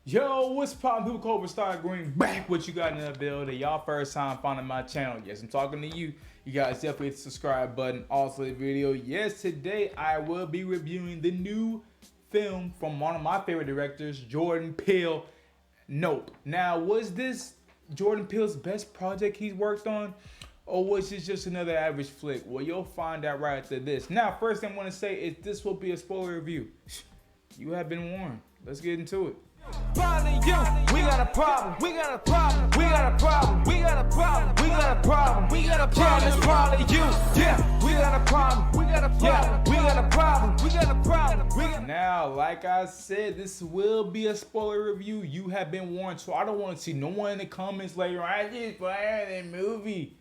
Yo, what's poppin', people? Cobra Star Green back. What you got in the building? Y'all first time finding my channel. Yes, I'm talking to you. You guys definitely hit the subscribe button. Also the video. Yes, today I will be reviewing the new film from one of my favorite directors, Jordan Peele. Nope. Now, was this Jordan Peele's best project he's worked on? Or was this just another average flick? Well, you'll find out right after this. Now, first thing I want to say is this will be a spoiler review. You have been warned. Let's get into it. Finally, you, we got a problem, we got a problem, we got a problem, we got a problem, we got a problem, we got a problem, yeah, it's probably you, yeah, we got a problem, we got a problem, yeah, we got a problem, we got a problem, we got. Now, like I said, this will be a spoiler review. You have been warned, so I don't want to see no one in the comments later, I just spoiled the movie.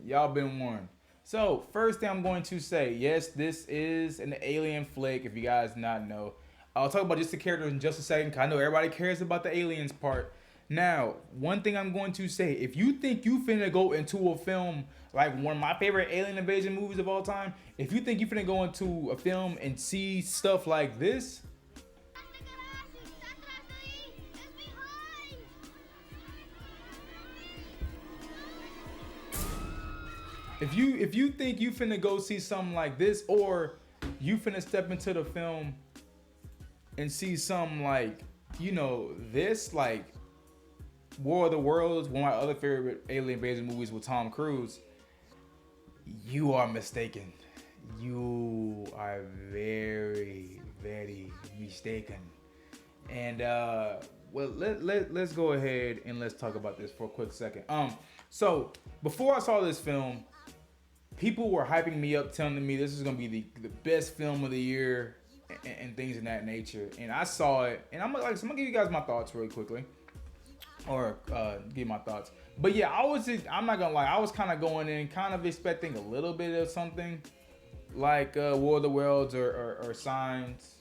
Y'all been warned. So, first thing I'm going to say, yes, this is an alien flick, if you guys not know. I'll talk about just the characters in just a second, because I know everybody cares about the aliens part. Now, one thing I'm going to say, if you think you finna go into a film like one of my favorite alien invasion movies of all time, if you think you finna go into a film and see stuff like this, if you think you finna go see something like this, or you finna step into the film and see something like, you know, this, like War of the Worlds, one of my other favorite alien invasion movies with Tom Cruise, you are mistaken. You are very, very mistaken. And well, let's go ahead and let's talk about this for a quick second. So before I saw this film, people were hyping me up, telling me this is gonna be the best film of the year and things of that nature. And I saw it, and I'm gonna give you guys my thoughts really quickly, or give my thoughts. But yeah, I'm not gonna lie, I was kind of going in, kind of expecting a little bit of something like War of the Worlds or Signs.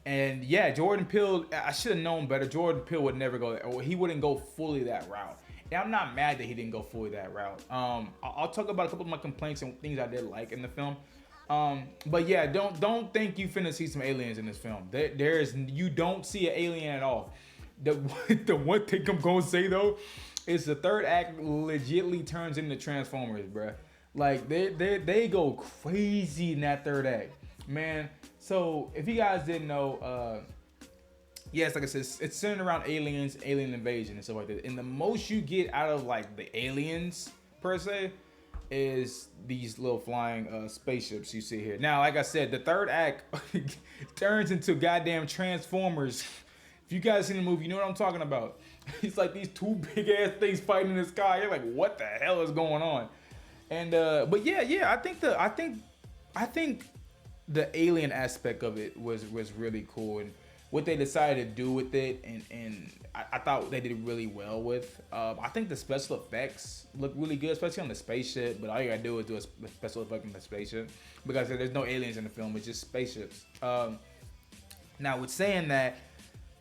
And yeah, Jordan Peele, I should have known better. Jordan Peele would never go there, or he wouldn't go fully that route. And I'm not mad that he didn't go fully that route. I'll talk about a couple of my complaints and things I did like in the film. But yeah, don't think you finna see some aliens in this film. You don't see an alien at all. The one thing I'm gonna say though is the third act legitly turns into Transformers, bruh. Like they go crazy in that third act, man. So if you guys didn't know, yes, like I said, it's centered around aliens, alien invasion, and stuff like that. And the most you get out of like the aliens per se is these little flying spaceships you see here. Now, like I said, the third act turns into goddamn Transformers. If you guys seen the movie, you know what I'm talking about. It's like these two big ass things fighting in the sky. You're like, what the hell is going on? And but yeah, I think the alien aspect of it was really cool, and what they decided to do with it, and I thought they did really well with. I think the special effects look really good, especially on the spaceship, but all you gotta do is do a special effect on the spaceship, because there's no aliens in the film, it's just spaceships. Now, with saying that,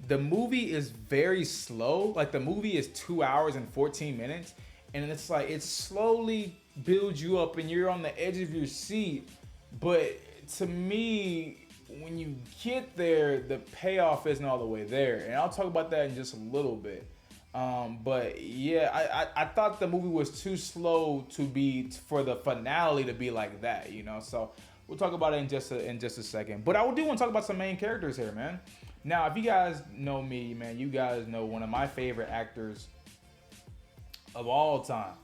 the movie is very slow. Like, the movie is 2 hours and 14 minutes, and it's like, it slowly builds you up and you're on the edge of your seat. But to me, when you get there, the payoff isn't all the way there, and I'll talk about that in just a little bit. But yeah, I thought the movie was too slow for the finale to be like that, you know. So we'll talk about it in just a second. But I do want to talk about some main characters here, man. Now, if you guys know me, man, you guys know one of my favorite actors of all time.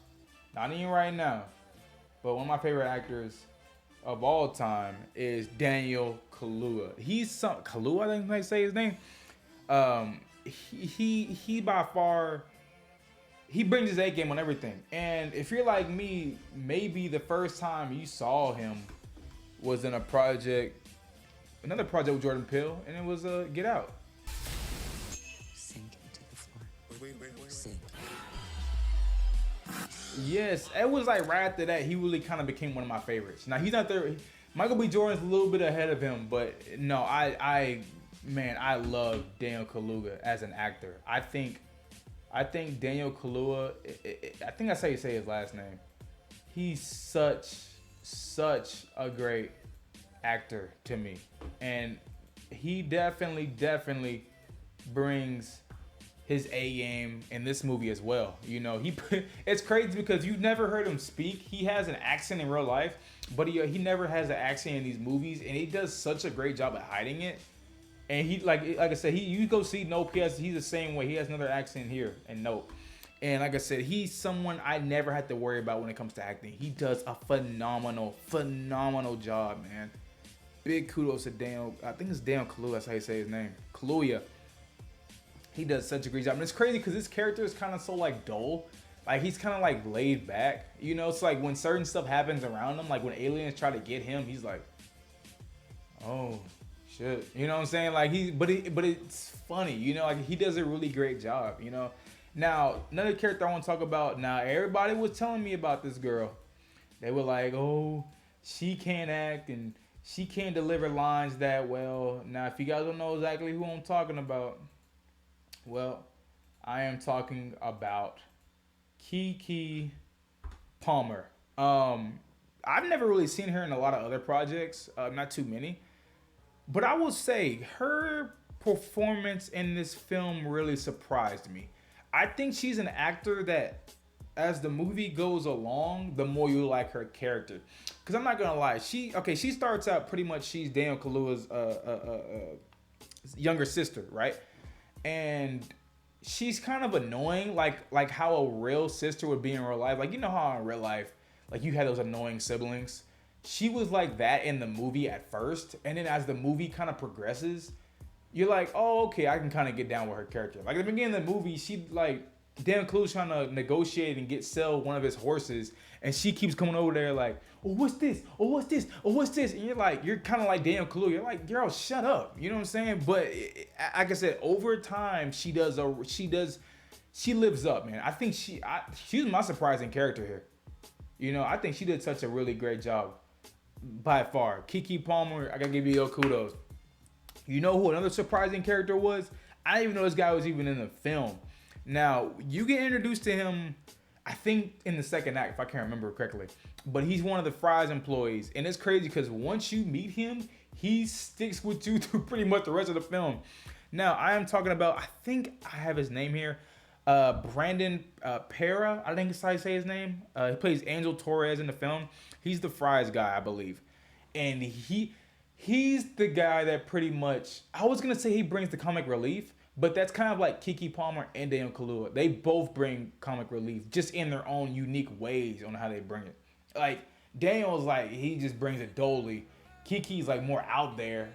Not even right now, but one of my favorite actors of all time is Daniel Kaluuya. Kaluuya, I think they say his name. He by far, he brings his A game on everything. And if you're like me, maybe the first time you saw him was in another project with Jordan Peele, and it was Get Out. Sink into the floor. Sink. Yes, it was like right after that, he really kind of became one of my favorites. Now, he's not there. Michael B. Jordan's a little bit ahead of him, but no, I love Daniel Kaluuya as an actor. I think Daniel Kaluuya, I think that's how you say his last name. He's such a great actor to me, and he definitely brings his A game in this movie as well. You know, it's crazy because you never heard him speak. He has an accent in real life, but he never has an accent in these movies, and he does such a great job at hiding it. And he like I said, you go see Nope. He's the same way. He has another accent here in Nope. And like I said, he's someone I never had to worry about when it comes to acting. He does a phenomenal job, man. Big kudos to Daniel. I think it's Daniel Kaluuya. That's how you say his name. Kaluuya. He does such a great job. And it's crazy because this character is kind of so like dull. Like he's kind of like laid back. You know, it's like when certain stuff happens around him, like when aliens try to get him, he's like, oh shit. You know what I'm saying? Like but it's funny. You know, like he does a really great job. You know. Now another character I want to talk about. Now everybody was telling me about this girl. They were like, oh, she can't act and she can't deliver lines that well. Now if you guys don't know exactly who I'm talking about. Well, I am talking about Kiki Palmer. I've never really seen her in a lot of other projects, not too many. But I will say her performance in this film really surprised me. I think she's an actor that, as the movie goes along, the more you like her character. Because I'm not going to lie, she starts out pretty much, she's Daniel Kaluuya's younger sister, right? And she's kind of annoying, like how a real sister would be in real life. Like, you know how in real life, like you had those annoying siblings. She was like that in the movie at first, and then as the movie kind of progresses, you're like, oh, okay, I can kind of get down with her character. Like at the beginning of the movie, she like Dan Clue's trying to negotiate and sell one of his horses, and she keeps coming over there like, oh, what's this? Oh, what's this? Oh, what's this? And you're kind of like Daniel Kaluuya. You're like, girl, shut up. You know what I'm saying? But like I said, over time, she lives up, man. I think she's my surprising character here. You know, I think she did such a really great job by far. Kiki Palmer, I gotta give you your kudos. You know who another surprising character was? I didn't even know this guy was even in the film. Now, you get introduced to him, I think, in the second act, if I can't remember correctly. But he's one of the Fry's employees. And it's crazy because once you meet him, he sticks with you through pretty much the rest of the film. Now, I am talking about, I think I have his name here, Brandon Pera, I think that's how you say his name. He plays Angel Torres in the film. He's the Fry's guy, I believe. And he's the guy that pretty much, I was going to say he brings the comic relief, but that's kind of like Kiki Palmer and Daniel Kaluuya. They both bring comic relief, just in their own unique ways on how they bring it. Like, Daniel's like, he just brings it dolly. Kiki's like more out there.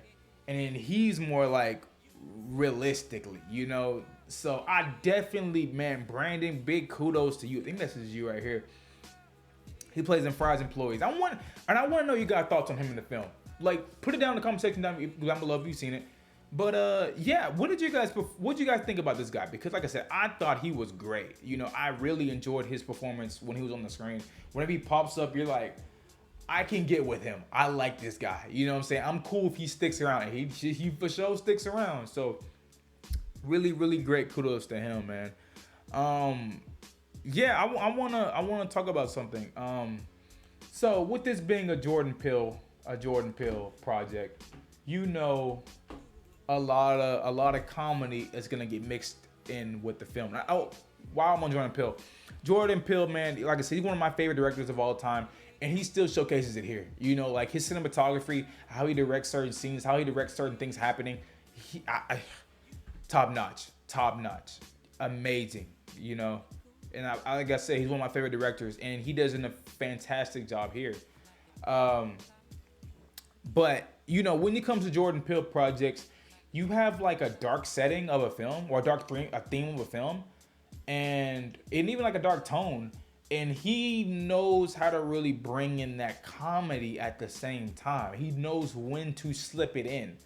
And then he's more like realistically, you know? So I definitely, man, Brandon, big kudos to you. I think this is you right here. He plays in Fry's employees. I want to know you got thoughts on him in the film. Like, put it down in the comment section down below if you've seen it. But yeah, what did you guys think about this guy? Because like I said, I thought he was great. You know, I really enjoyed his performance when he was on the screen. Whenever he pops up, you're like, I can get with him. I like this guy. You know what I'm saying? I'm cool if he sticks around. He for sure sticks around. So really, really great kudos to him, man. Yeah, I wanna talk about something. So with this being a Jordan Peele project, you know, a lot of comedy is gonna get mixed in with the film. While I'm on Jordan Peele, man, like I said, he's one of my favorite directors of all time, and he still showcases it here. You know, like his cinematography, how he directs certain scenes, how he directs certain things happening, top notch, amazing. You know, and like I said, he's one of my favorite directors, and he does a fantastic job here. But you know, when it comes to Jordan Peele projects, you have like a dark setting of a film, or a theme of a film, and even like a dark tone, and he knows how to really bring in that comedy at the same time. He knows when to slip it in.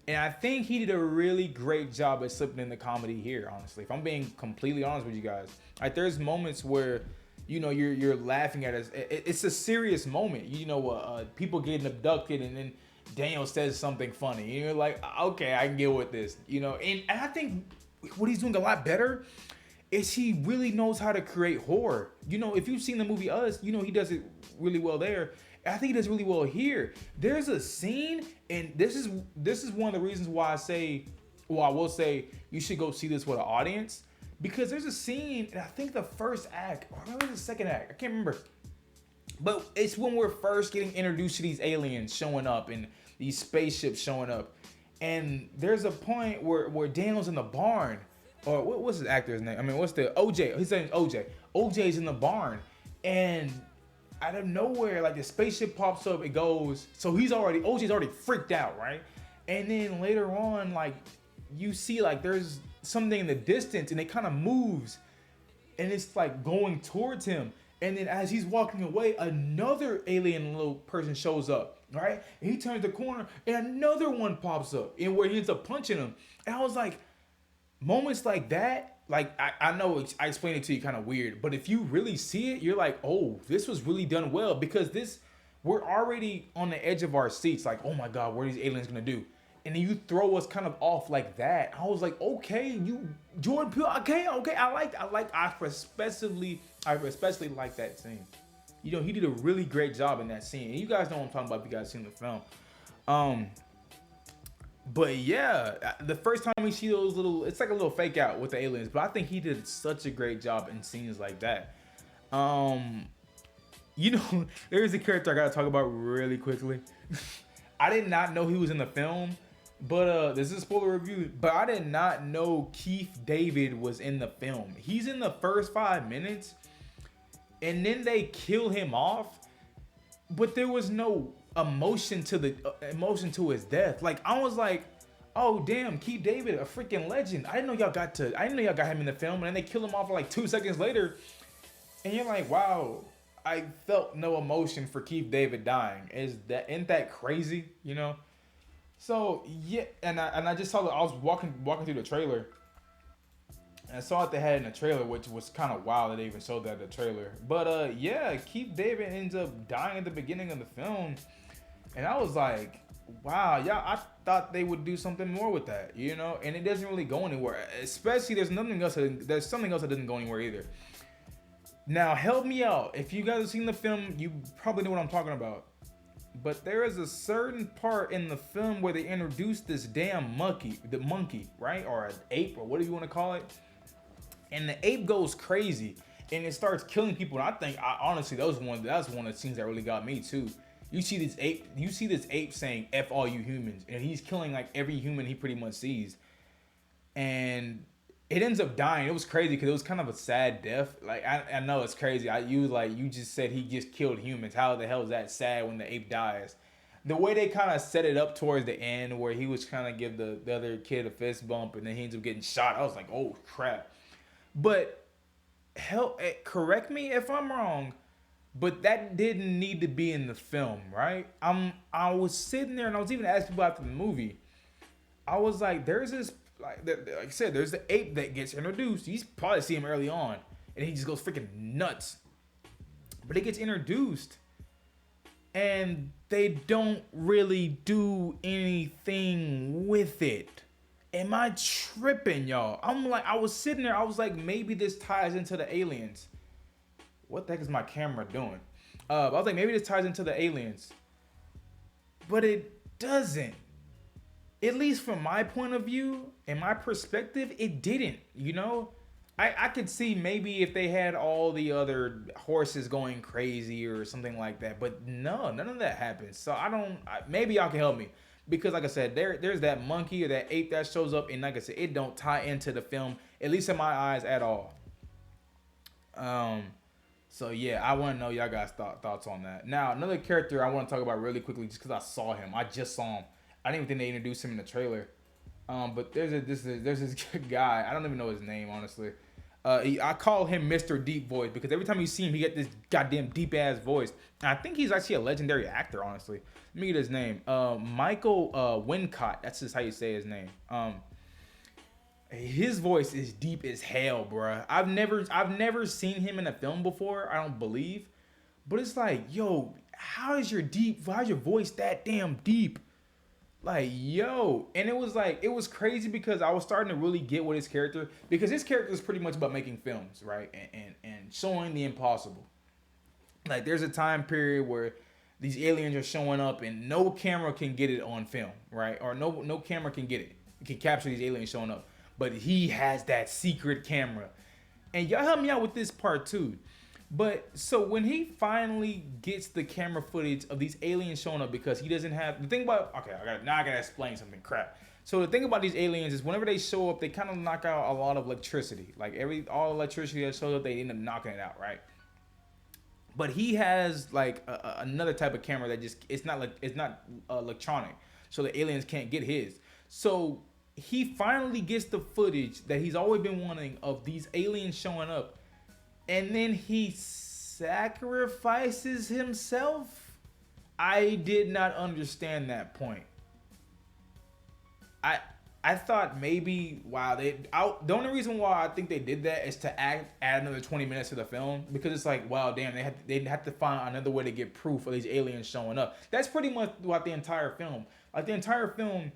And I think he did a really great job at slipping in the comedy here, honestly. If I'm being completely honest with you guys. Like, there's moments where, you know, you're laughing at it. It's a serious moment. You know, people getting abducted, and then Daniel says something funny. And you're like, okay, I can get with this. You know, and I think what he's doing a lot better is he really knows how to create horror. You know, if you've seen the movie Us, you know he does it really well there. I think he does really well here. There's a scene, and this is one of the reasons why I will say you should go see this with an audience. because there's a scene, and I think the first act, or maybe the second act, I can't remember. But it's when we're first getting introduced to these aliens showing up and these spaceships showing up. And there's a point where Daniel's in the barn, or what's his actor's name? I mean, what's the OJ? His name's OJ. OJ's in the barn, and out of nowhere, like the spaceship pops up, it goes. So OJ's already freaked out, right? And then later on, like you see, like there's something in the distance, and it kind of moves, and it's like going towards him. And then as he's walking away, another alien little person shows up, right? And he turns the corner, and another one pops up, and where he ends up punching him. And I was like, moments like that, like I know I explained it to you kind of weird, but if you really see it, you're like, oh, this was really done well, because we're already on the edge of our seats, like, oh my God, what are these aliens gonna do? And then you throw us kind of off like that. I was like, okay, Jordan Peele, okay, I especially like that scene. You know, he did a really great job in that scene. And you guys know what I'm talking about if you guys seen the film. But yeah, the first time we see those it's like a little fake out with the aliens, but I think he did such a great job in scenes like that. You know, there's a character I gotta talk about really quickly. I did not know he was in the film, but this is a spoiler review, but I did not know Keith David was in the film. He's in the first 5 minutes, and then they kill him off, but there was no emotion to his death. Like, I was like, oh damn, Keith David, a freaking legend. I didn't know y'all got him in the film, and then they kill him off like 2 seconds later, and you're like, wow, I felt no emotion for Keith David dying. Isn't that crazy? You know? So yeah, and I just saw that I was walking through the trailer, and I saw what they had in the trailer, which was kind of wild that they even showed that in the trailer. But yeah, Keith David ends up dying at the beginning of the film, and I was like, wow, yeah, I thought they would do something more with that, you know? And it doesn't really go anywhere. Especially there's something else that doesn't go anywhere either. Now, help me out. If you guys have seen the film, you probably know what I'm talking about. But there is a certain part in the film where they introduce this damn monkey, right? Or an ape, or whatever you want to call it. And the ape goes crazy, and it starts killing people. And honestly, that was one of the scenes that really got me too. You see this ape saying "F all you humans," and he's killing like every human he pretty much sees. And it ends up dying. It was crazy because it was kind of a sad death. Like, I know it's crazy. You just said he just killed humans. How the hell is that sad when the ape dies? The way they kind of set it up towards the end, where he was trying to give the other kid a fist bump, and then he ends up getting shot. I was like, oh crap. But correct me if I'm wrong, but that didn't need to be in the film, right? I was sitting there, and I was even asking people after the movie. I was like, there's this. Like I said, there's the ape that gets introduced. You probably see him early on, and he just goes freaking nuts. But it gets introduced, and they don't really do anything with it. Am I tripping, y'all? I was sitting there, I was like, maybe this ties into the aliens. What the heck is my camera doing? I was like, maybe this ties into the aliens. But it doesn't. At least from my point of view and my perspective, it didn't, you know? I could see maybe if they had all the other horses going crazy or something like that, but no, none of that happens. So maybe y'all can help me. Because like I said, there's that monkey or that ape that shows up, and like I said, it don't tie into the film, at least in my eyes, at all. So yeah, I want to know y'all guys' thoughts on that. Now, another character I want to talk about really quickly, just because I saw him. I just saw him. I didn't even think they introduced him in the trailer. But there's this guy. I don't even know his name, honestly. I call him Mr. Deep Voice because every time you see him, he get this goddamn deep ass voice. And I think he's actually a legendary actor, honestly. Let me get his name. Michael Wincott. That's just how you say his name. His voice is deep as hell, bruh. I've never seen him in a film before. I don't believe, but it's like, yo, how's your voice that damn deep? Like, yo, and it was crazy because I was starting to really get what his character, because his character is pretty much about making films, right, and showing the impossible. Like, there's a time period where these aliens are showing up and no camera can get it on film, right, or no camera can get it. It can capture these aliens showing up. but he has that secret camera. And y'all help me out with this part too. But so when he finally gets the camera footage of these aliens showing up, because he doesn't have the thing about, okay, I gotta explain something. Crap. So the thing about these aliens is whenever they show up, they kind of knock out a lot of electricity. Like all electricity that shows up, they end up knocking it out, right? But he has like another type of camera that just it's not electronic, so the aliens can't get his. So he finally gets the footage that he's always been wanting of these aliens showing up, and then he sacrifices himself. I did not understand that point. I thought maybe the only reason why I think they did that is to add another 20 minutes to the film, because it's like, wow, damn, they had to find another way to get proof of these aliens showing up. That's pretty much throughout the entire film. Like the entire film,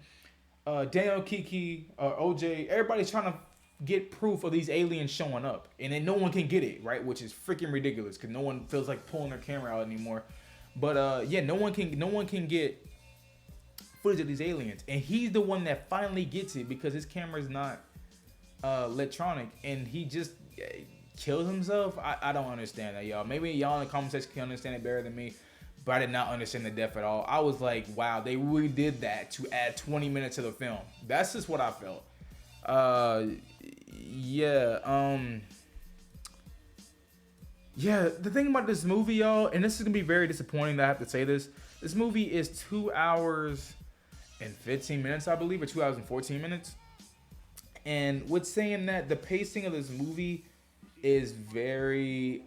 Daniel, Kiki, OJ, everybody's trying to get proof of these aliens showing up, and then no one can get it, right? Which is freaking ridiculous because no one feels like pulling their camera out anymore. But yeah, no one can get footage of these aliens, and he's the one that finally gets it because his camera's not electronic, and he just kills himself. I don't understand that, y'all. Maybe y'all in the comment section can understand it better than me, but I did not understand the death at all. I was like, wow, they really did that to add 20 minutes to the film. That's just what I felt. Yeah, the thing about this movie, y'all, and this is gonna be very disappointing that I have to say this movie is 2 hours and 15 minutes, I believe, or 2 hours and 14 minutes. And with saying that, the pacing of this movie is very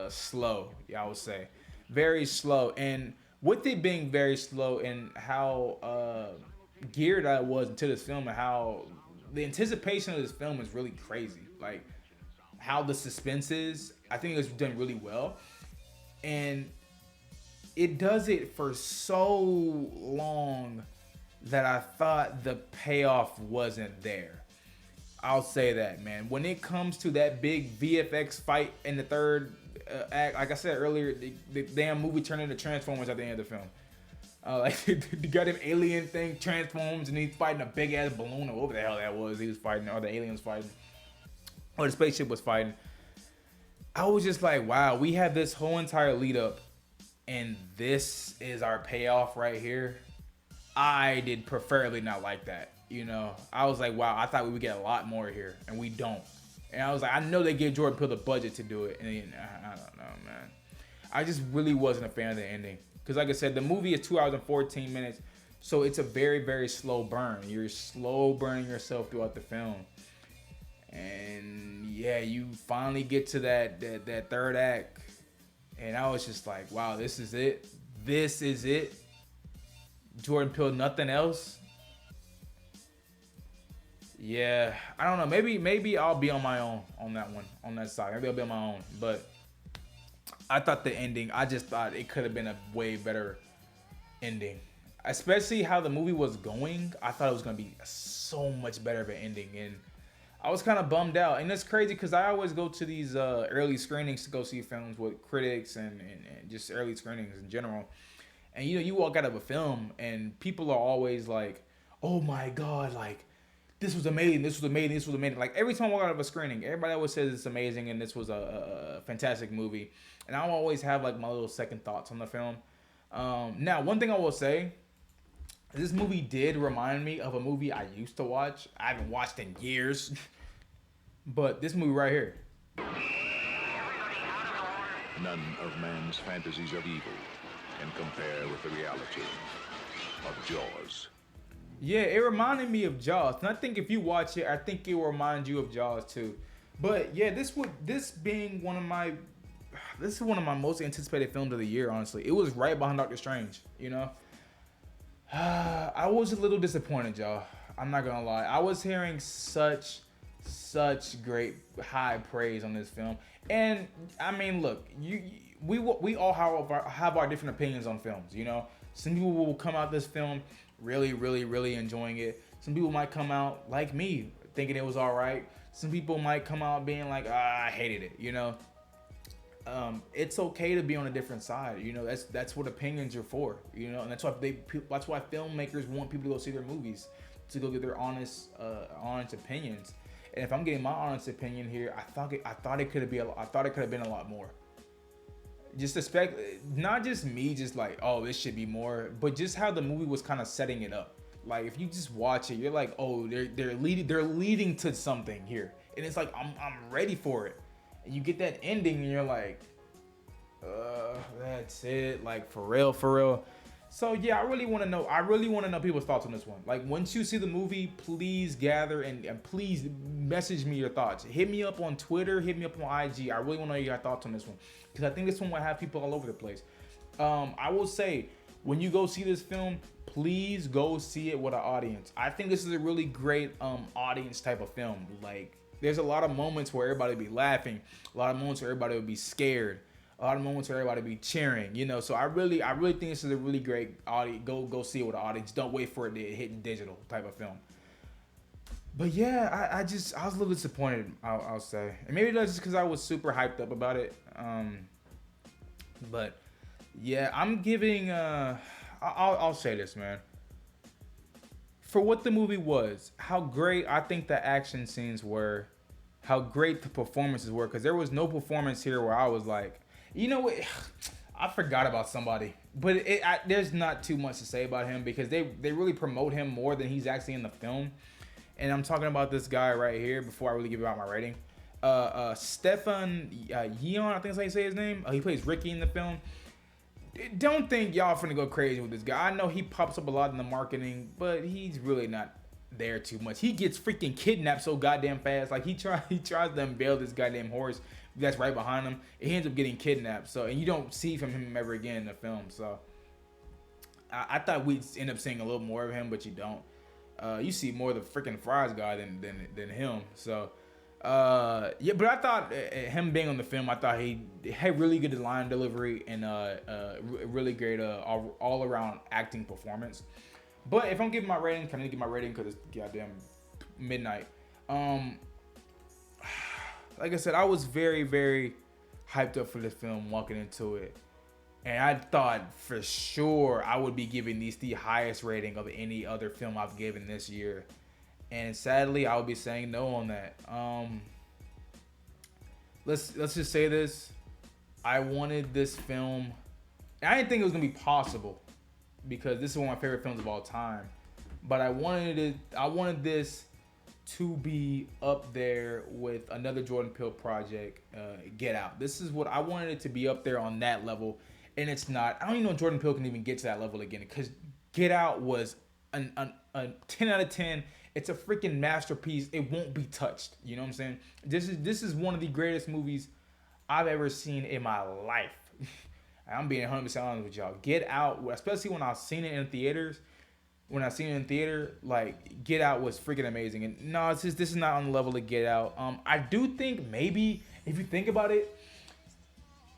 slow, yeah, I would say. Very slow. And with it being very slow and how geared I was into this film, and how the anticipation of this film is really crazy. Like, how the suspense is, I think it was done really well. And it does it for so long that I thought the payoff wasn't there. I'll say that, man. When it comes to that big VFX fight in the third act, like I said earlier, the damn movie turned into Transformers at the end of the film. Like the goddamn alien thing transforms and he's fighting a big ass balloon or whatever the hell that was. He was fighting, or the alien was fighting, or the spaceship was fighting. I was just like, wow, we had this whole entire lead up, and this is our payoff right here. I did preferably not like that, you know. I was like, wow, I thought we would get a lot more here, and we don't. And I was like, I know they gave Jordan Peele the budget to do it, and I don't know, man. I just really wasn't a fan of the ending, because like I said, the movie is 2 hours and 14 minutes, so it's a very, very slow burn. You're slow burning yourself throughout the film. And yeah, you finally get to that third act, and I was just like, wow, this is it. This is it. Jordan Peele, nothing else. Yeah, I don't know. Maybe I'll be on my own on that one, on that side. Maybe I'll be on my own. But I thought the ending, I just thought it could have been a way better ending. Especially how the movie was going. I thought it was going to be so much better of an ending. And I was kind of bummed out. And it's crazy because I always go to these early screenings to go see films with critics and just early screenings in general. And you know, you walk out of a film and people are always like, oh my God, like, this was amazing, this was amazing, this was amazing. Like, every time I walk out of a screening, everybody always says it's amazing and this was a fantastic movie. And I always have like my little second thoughts on the film. Now, one thing I will say, this movie did remind me of a movie I used to watch. I haven't watched in years. But this movie right here. None of man's fantasies of evil can compare with the reality of Jaws. Yeah, it reminded me of Jaws. And I think if you watch it, I think it will remind you of Jaws too. But yeah, this is one of my most anticipated films of the year, honestly. It was right behind Doctor Strange, you know? I was a little disappointed, y'all. I'm not gonna lie. I was hearing such great high praise on this film. And I mean, look, we all have our different opinions on films, you know? Some people will come out this film really enjoying it. Some people might come out like me, thinking it was all right. Some people might come out being like, I hated it, you know? It's okay to be on a different side, you know. That's what opinions are for, you know, and that's why filmmakers want people to go see their movies. to go get their honest opinions. And if I'm getting my honest opinion here, I thought it could have been a lot more. Just expect, not just me, just like, oh, this should be more, but just how the movie was kind of setting it up. Like if you just watch it, you're like, oh, they're leading to something here, and it's like I'm ready for it. And you get that ending, and you're like, that's it, like for real. So yeah, I really want to know people's thoughts on this one. Like once you see the movie, please gather and please message me your thoughts. Hit me up on Twitter, hit me up on IG. I really want to know your thoughts on this one, because I think this one will have people all over the place. I will say, when you go see this film, please go see it with an audience. I think this is a really great audience type of film. Like there's a lot of moments where everybody will be laughing, a lot of moments where everybody will be scared, a lot of moments where everybody be cheering, you know. So I really think this is a really great audience. Go see it with an audience. Don't wait for it to hit digital type of film. But yeah, I was a little disappointed, I'll say. And maybe that's just because I was super hyped up about it. But yeah, I'm giving. I'll say this, man. For what the movie was, how great I think the action scenes were, how great the performances were, because there was no performance here where I was like, you know what, I forgot about somebody. But there's not too much to say about him, because they really promote him more than he's actually in the film. And I'm talking about this guy right here before I really give out my rating. Stefan Yeun, I think that's how you say his name. He plays Ricky in the film. Don't think y'all finna go crazy with this guy. I know he pops up a lot in the marketing, but he's really not there too much. He gets freaking kidnapped so goddamn fast. Like he tries to unveil this goddamn horse that's right behind him. He ends up getting kidnapped. So, and you don't see from him ever again in the film. So I thought we'd end up seeing a little more of him, but you don't. You see more of the freaking Fries guy than him. So yeah, but I thought him being on the film, I thought he had really good line delivery and really great all around acting performance. But if I'm giving my rating, can I give my rating because it's goddamn midnight? Like I said, I was very, very hyped up for this film walking into it. And I thought for sure I would be giving these the highest rating of any other film I've given this year. And sadly, I would be saying no on that. Let's just say this. I wanted this film. I didn't think it was gonna be possible, because this is one of my favorite films of all time. But I wanted this to be up there with another Jordan Peele project, Get Out. This is what I wanted it to be, up there on that level, and it's not. I don't even know if Jordan Peele can even get to that level again, because Get Out was a 10 out of 10. It's a freaking masterpiece. It won't be touched. You know what I'm saying? This is one of the greatest movies I've ever seen in my life. I'm being 100% honest with y'all. Get Out, especially when I've seen it in theaters. When I seen it in theater, like, Get Out was freaking amazing. And no, this is not on the level of Get Out. I do think maybe, if you think about it,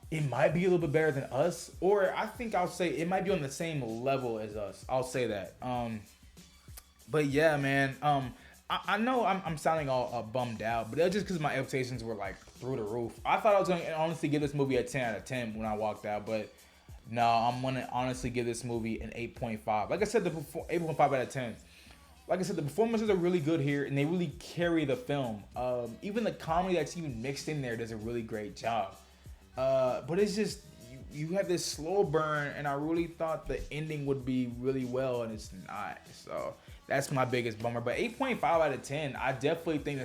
it might be a little bit better than Us. Or I think I'll say it might be on the same level as Us. I'll say that. But yeah, man. I know I'm sounding all bummed out, but that's just because my expectations were like through the roof. I thought I was going to honestly give this movie a 10 out of 10 when I walked out, but no, I'm going to honestly give this movie an 8.5. Like I said, 8.5 out of 10. Like I said, the performances are really good here, and they really carry the film. Even the comedy that's even mixed in there does a really great job. But it's just, you have this slow burn, and I really thought the ending would be really well, and it's not. So that's my biggest bummer. But 8.5 out of 10, I definitely think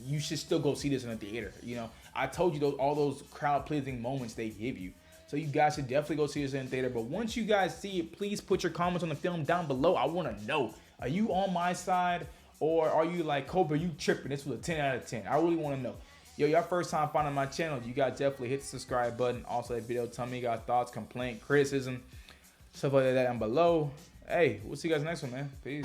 you should still go see this in the theater. You know, I told you all those crowd-pleasing moments they give you. So you guys should definitely go see this in the theater. But once you guys see it, please put your comments on the film down below. I want to know, are you on my side, or are you like, Cobra, you tripping? This was a 10 out of 10. I really want to know. Yo, y'all first time finding my channel, you guys definitely hit the subscribe button. Also, that video, tell me you got thoughts, complaint, criticism, stuff like that down below. Hey, we'll see you guys next one, man. Peace.